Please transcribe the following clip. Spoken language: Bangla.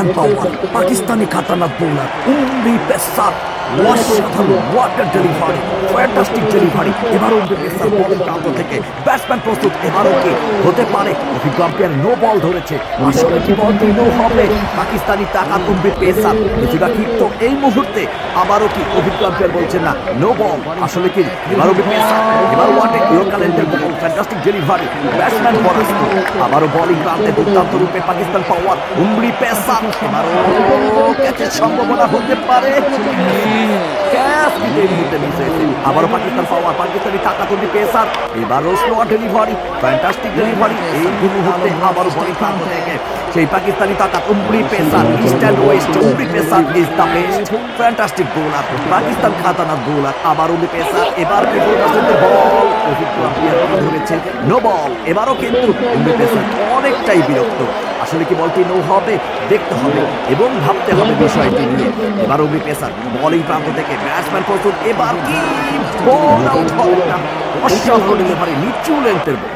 রাজস্থান পাওয়ার, পাকিস্তানি খাতারনাক বোলার উমরি পেসার, অসাধারণ ওয়াটার ডেলিভারি, ফ্যান্টাস্টিক ডেলিভারি। এবারও উমরি পেসার বলের প্রান্ত থেকে ব্যাটসম্যান প্রস্তুত। এবারও কি হতে পারে? অভিজ্ঞ আম্পায়ার নো বল ধরেছে। আসলে কি বলটি নো হবে? পাকিস্তানি তাকাত উমরি পেসার কিছুটা ক্ষিপ্ত এই মুহূর্তে। আবারও কি অভিজ্ঞ আম্পায়ার বলছেন না নো বল? আসলে কি এবার উমরি পেসার, এবার ওয়াটে ইয়োকালেন্ডের বল, ফ্যান্টাস্টিক ডেলিভারি, ব্যাটসম্যান পরাস্ত। আবারও বোলিং প্রান্তে দুর্দান্ত রূপে পাকিস্তান পাওয়ার উমরি পেসার। এবারও ক্যাচের সম্ভাবনা হতে পারে। ক্যাচ কিন্তু এই মুহূর্তে মিস হয়েছে। আবারও পাকিস্তান পাওয়ার, পাকিস্তানি তাকাত উমরি পেসার। এবারও স্লো ডেলিভারি, ফ্যান্টাস্টিক ডেলিভারি এই মুহূর্তে। আবারও বোলিং প্রান্ত থেকে সেই পাকিস্তানি তাকাত উমরি পেসার। ইস্ট অ্যান্ড ওয়েস্ট উমরি pacer is the best, fantastic bowler, Pakistan খাতারনাক বোলার। আবার উমরি পেসার, এবার কি বল? অভিজ্ঞ আম্পায়ার ধরেছে নো বল। এবারও কিন্তু উমরি পেসার অনেকটাই বিরক্ত। আসলে কি বলটি নো হবে? দেখতে হবে এবং ভাবতে হবে বিষয়টি নিয়ে। এবার উমরি পেসার বলিং প্রান্ত থেকে ব্যাটসম্যান প্রস্তুত। এবার কি বল আউট হবে না? অসাধারণ ডেলিভারি, নিচু লেন্থের বল।